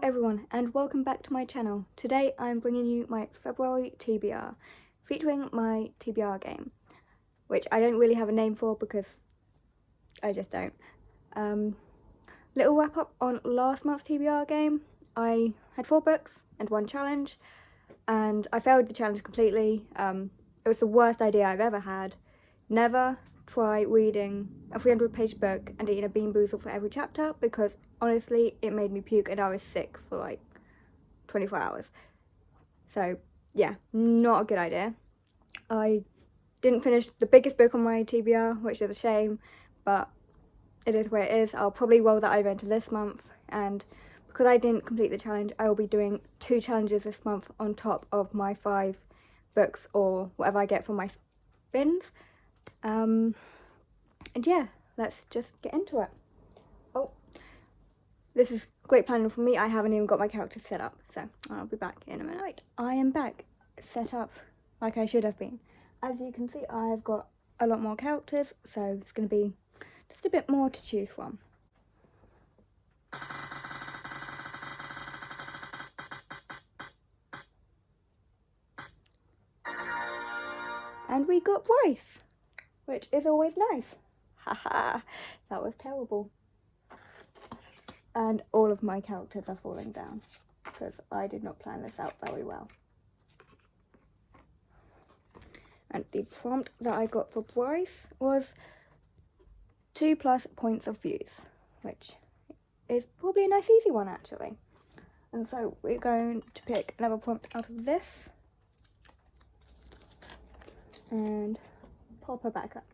everyone and welcome back to my channel. Today I'm bringing you my February TBR, featuring my TBR game, which I don't really have a name for because I just don't. Little wrap up on last month's TBR game. I had 4 books and 1 challenge, and I failed the challenge completely. It was the worst idea I've ever had. Never try reading a 300-page book and eating a bean boozle for every chapter, because honestly it made me puke and I was sick for like 24 hours. So yeah, not a good idea. I didn't finish the biggest book on my TBR, which is a shame, but it is where it is. I'll probably roll that over into this month, and because I didn't complete the challenge, I will be doing 2 challenges this month on top of my 5 books or whatever I get from my spins. And yeah, let's just get into it. Oh, this is great planning for me. I haven't even got my characters set up, so I'll be back in a minute. Right, I am back, set up like I should have been. As you can see, I've got a lot more characters, so it's going to be just a bit more to choose from. And we got Bryce, which is always nice. Haha, that was terrible. And all of my characters are falling down because I did not plan this out very well. And the prompt that I got for Bryce was 2+ points of views, which is probably a nice easy one actually. And so we're going to pick another prompt out of this and pop her back up.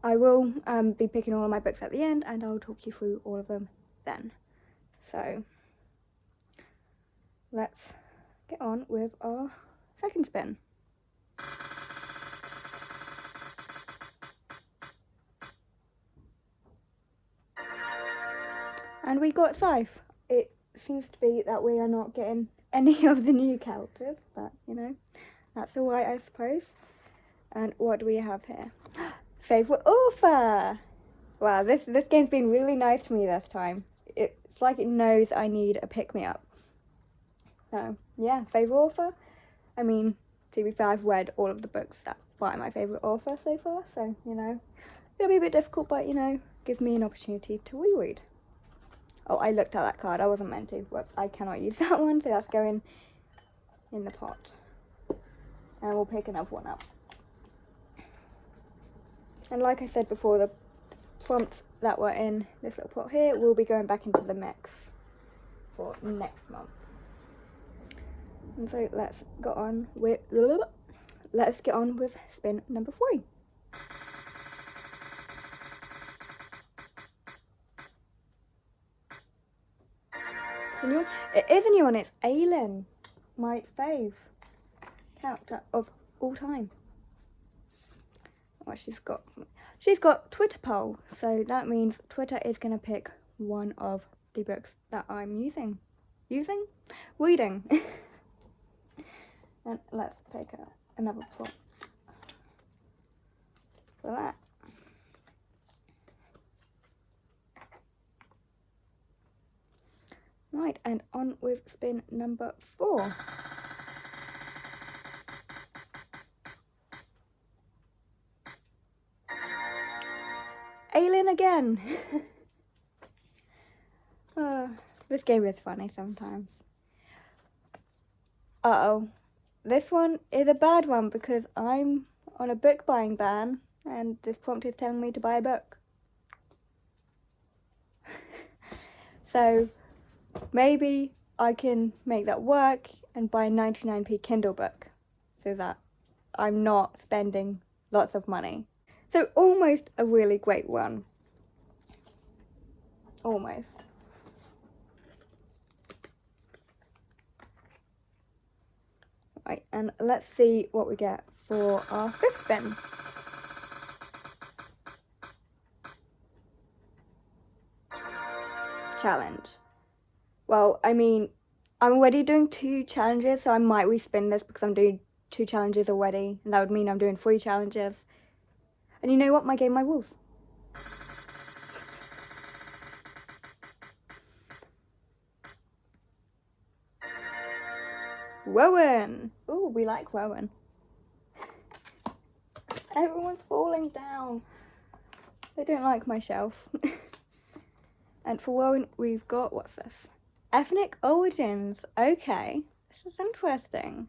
I will be picking all of my books at the end, and I'll talk you through all of them then. So let's get on with our second spin. And we got Scythe. It seems to be that we are not getting any of the new characters, but you know, that's alright I suppose. And what do we have here? Favourite author! Wow, this game's been really nice to me this time. It's like it knows I need a pick-me-up. So, yeah, favourite author. I mean, to be fair, I've read all of the books that by my favourite author so far, so, you know, it'll be a bit difficult, but, you know, gives me an opportunity to reread. Oh, I looked at that card. I wasn't meant to. Whoops, I cannot use that one, so that's going in the pot. And we'll pick another one up. And like I said before, the prompts that were in this little pot here will be going back into the mix for next month. And so let's get on with spin number 3. It is a new one. It's Aylin, my fave character of all time. What she's got Twitter poll, so that means Twitter is going to pick one of the books that I'm reading. And let's pick another prompt for that. Right, and on with spin number 4. Aylin again! This game is funny sometimes. Uh-oh. This one is a bad one because I'm on a book buying ban and this prompt is telling me to buy a book. So maybe I can make that work and buy a 99p Kindle book so that I'm not spending lots of money. So almost a really great one. Almost. Right, and let's see what we get for our 5th spin. Challenge. Well, I mean, I'm already doing 2 challenges, so I might respin this because I'm doing 2 challenges already, and that would mean I'm doing 3 challenges. And you know what? My game, my rules. Rowan. Ooh, we like Rowan. Everyone's falling down. They don't like my shelf. And for Rowan, we've got, what's this? Ethnic origins. Okay, this is interesting.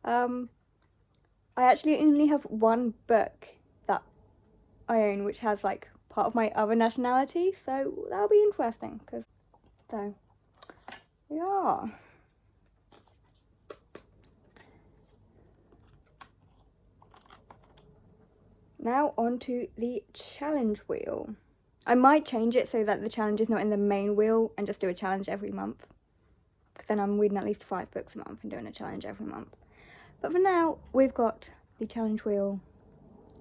I actually only have one book that I own, which has like part of my other nationality, so that'll be interesting. So, yeah. Now on to the challenge wheel. I might change it so that the challenge is not in the main wheel and just do a challenge every month. Because then I'm reading at least 5 books a month and doing a challenge every month. But for now, we've got the challenge wheel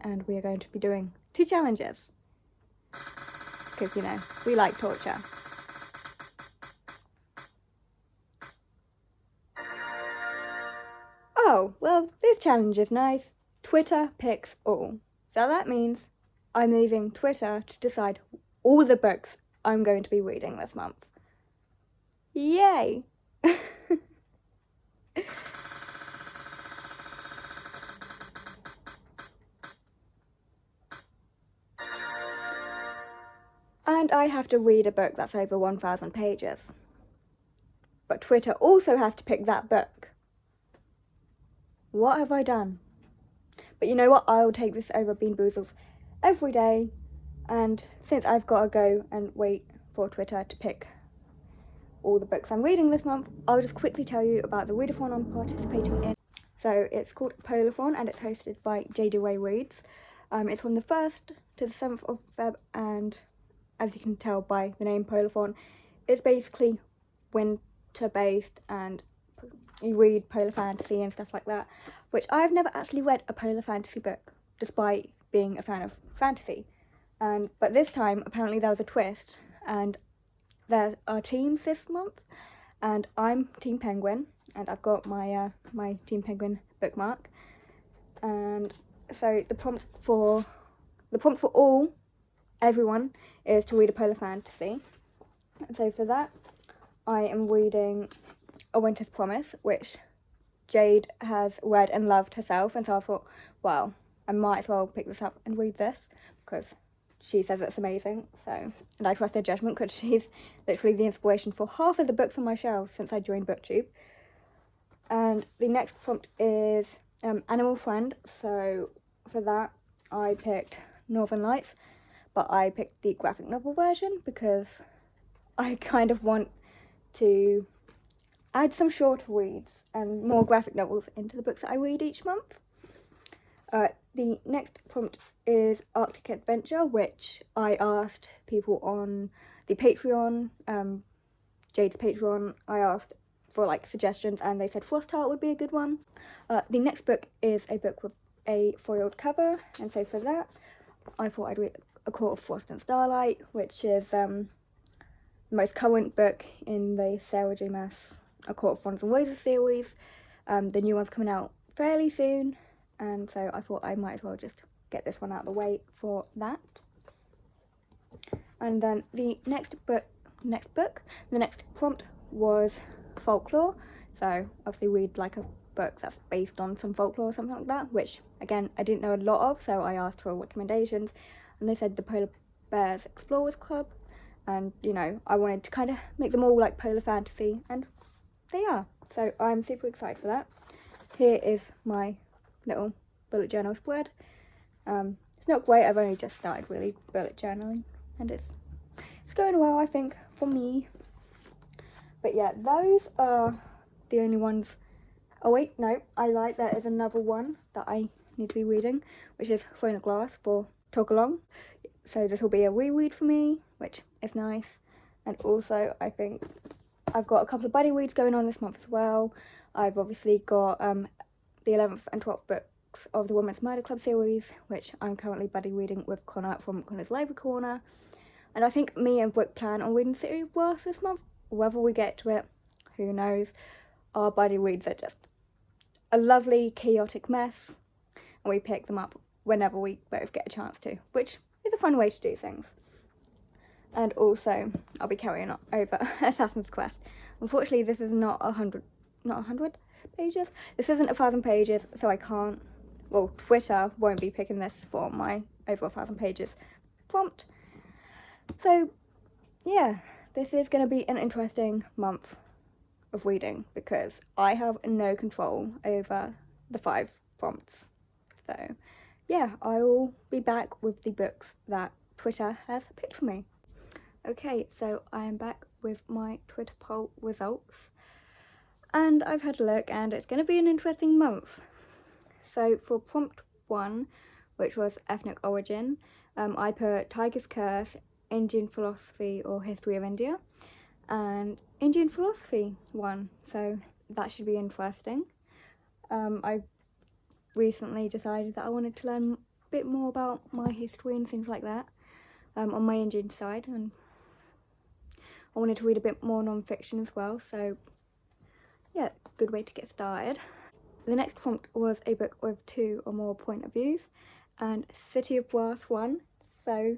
and we are going to be doing 2 challenges. Because, you know, we like torture. Oh, well, this challenge is nice. Twitter picks all. So that means I'm leaving Twitter to decide all the books I'm going to be reading this month. Yay! And I have to read a book that's over 1,000 pages. But Twitter also has to pick that book. What have I done? But you know what? I'll take this over Bean Boozles every day. And since I've got to go and wait for Twitter to pick all the books I'm reading this month, I'll just quickly tell you about the readathon I'm participating in. So it's called Polathon and it's hosted by J.D. Way Reads. It's from the 1st to the 7th of Feb, and as you can tell by the name Polathon, it's basically winter based and you read polar fantasy and stuff like that, which I've never actually read a polar fantasy book, despite being a fan of fantasy. But this time, apparently there was a twist, and there are teams this month, and I'm Team Penguin, and I've got my my Team Penguin bookmark. And so the prompt for everyone is to read a polar fantasy. And so for that, I am reading A Winter's Promise, which Jade has read and loved herself, and so I thought, well, I might as well pick this up and read this because she says it's amazing. So, and I trust her judgment because she's literally the inspiration for half of the books on my shelf since I joined BookTube. And the next prompt is Animal Friend. So for that, I picked Northern Lights, but I picked the graphic novel version because I kind of want to add some short reads and more graphic novels into the books that I read each month. The next prompt is Arctic Adventure, which I asked people on the Patreon, Jade's Patreon. I asked for like suggestions and they said Frostheart would be a good one. The next book is a book with a foiled cover, and so for that I thought I'd read A Court of Frost and Starlight, which is the most current book in the Sarah J Maas A Court of Thorns and Roses series. The new one's coming out fairly soon, and so I thought I might as well just get this one out of the way for that. And then the next prompt was folklore. So obviously read like a book that's based on some folklore or something like that, which again I didn't know a lot of, so I asked for recommendations and they said the Polar Bears Explorers Club, and you know, I wanted to kind of make them all like polar fantasy, and they are, so I'm super excited for that. Here is my little bullet journal spread. It's not great, I've only just started really bullet journaling and it's going well, I think, for me. But yeah, those are the only ones. Oh wait, no, there is another one that I need to be reading, which is Throne of Glass for Talk Along. So this will be a reread for me, which is nice. And also I think I've got a couple of buddy reads going on this month as well. I've obviously got the 11th and 12th books of the Women's Murder Club series, which I'm currently buddy reading with Connor from Connor's Library Corner. And I think me and Brooke plan on reading City of Brass this month. Whether we get to it, who knows. Our buddy reads are just a lovely chaotic mess, and we pick them up whenever we both get a chance to, which is a fun way to do things. And also I'll be carrying on over Assassin's Quest. Unfortunately this is not 100, pages. This isn't 1,000 pages, so I can't, well, Twitter won't be picking this for my over 1,000 pages prompt. So yeah, this is going to be an interesting month of reading because I have no control over the 5 prompts. So yeah, I will be back with the books that Twitter has picked for me. Okay, so I am back with my Twitter poll results, and I've had a look, and it's going to be an interesting month. So for prompt 1, which was ethnic origin, I put Tiger's Curse, Indian philosophy or history of India, and Indian philosophy won, so that should be interesting. I recently decided that I wanted to learn a bit more about my history and things like that on my Indian side, and I wanted to read a bit more non-fiction as well, so yeah, good way to get started. The next prompt was a book with 2 or more point of views, and City of Brass won, so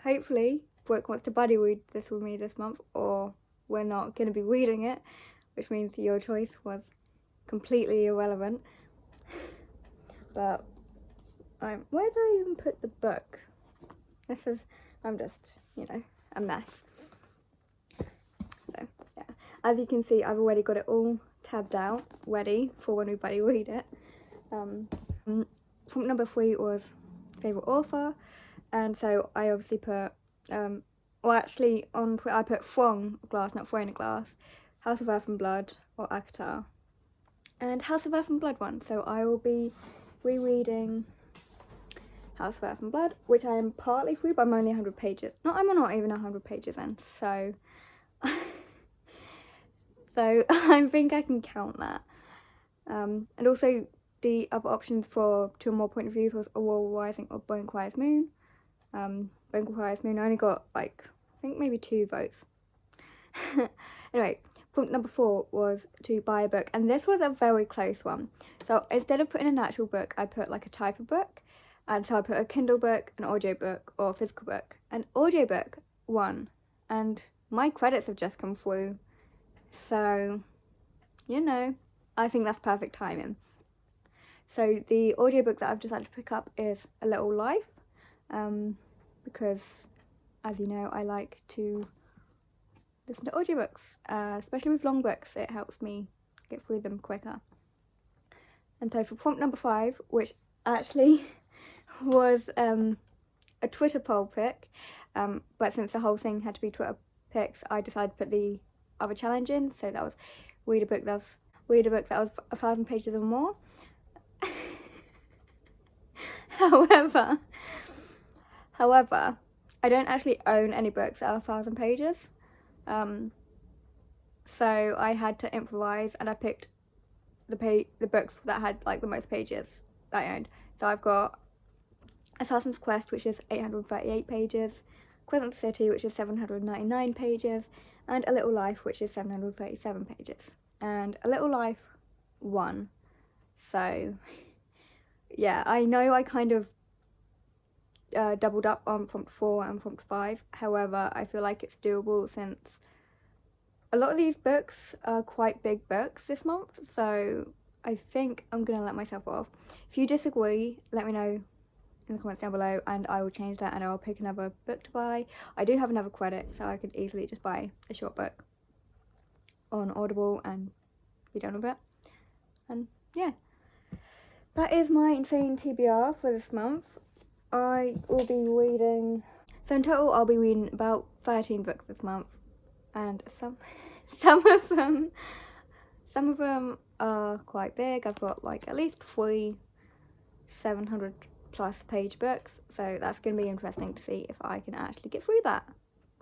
hopefully Brooke wants to buddy read this with me this month, or we're not going to be reading it, which means your choice was completely irrelevant. But where did I even put the book? I'm just, a mess. So yeah, as you can see, I've already got it all tabbed out, ready for when we buddy read it. Prompt number 3 was favourite author, and so I obviously put, on Twitter I put Throng of Glass, not Throne of Glass, House of Earth and Blood, or Akatar, and House of Earth and Blood won, so I will be rereading House of Earth and Blood, which I am partly through, but I'm only 100 pages. I'm not even 100 pages in, so so I think I can count that. And also the other options for 2 or more point of views was Aurora Rising or Bone Cryer's Moon. Bone Cryer's Moon only got I think maybe 2 votes. Anyway, prompt number 4 was to buy a book, and this was a very close one. So instead of putting an actual book, I put like a type of book, and so I put a Kindle book, an audiobook, or a physical book. An audiobook won, and my credits have just come through, so I think that's perfect timing. So the audiobook that I've decided to pick up is A Little Life, because as you know, I like to listen to audiobooks, especially with long books. It helps me get through them quicker. And so for prompt number 5, which actually was a Twitter poll pick, but since the whole thing had to be Twitter picks, I decided to put the other challenge in. So that was read a book that was 1,000 pages or more. However, I don't actually own any books that are 1,000 pages, so I had to improvise, and I picked the books that had like the most pages that I owned. So I've got Assassin's Quest, which is 838 pages, Crescent City, which is 799 pages, and A Little Life, which is 737 pages. And A Little Life won. So yeah, I know I kind of doubled up on prompt 4 and prompt 5. However, I feel like it's doable since a lot of these books are quite big books this month, so I think I'm going to let myself off. If you disagree, let me know in the comments down below, and I will change that, and I'll pick another book to buy. I do have another credit, so I could easily just buy a short book on Audible and be done with it. And yeah, that is my insane TBR for this month. I will be reading, so in total I'll be reading about 13 books this month, and some of them are quite big. I've got like at least 3 700 plus page books, so that's going to be interesting to see if I can actually get through that.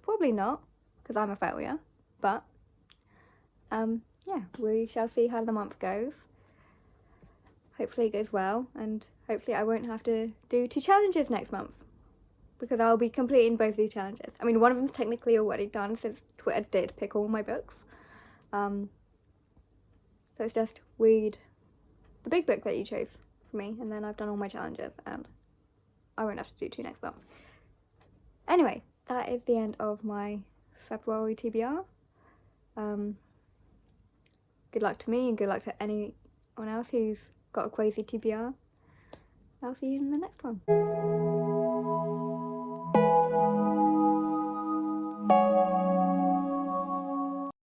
Probably not, because I'm a failure, but yeah, we shall see how the month goes. Hopefully it goes well, and hopefully I won't have to do 2 challenges next month, because I'll be completing both these challenges. I mean, one of them's technically already done since Twitter did pick all my books. So it's just read the big book that you chose for me, and then I've done all my challenges, and I won't have to do 2 next month. Anyway, that is the end of my February TBR. good luck to me and good luck to anyone else who's got a crazy TBR. I'll see you in the next one.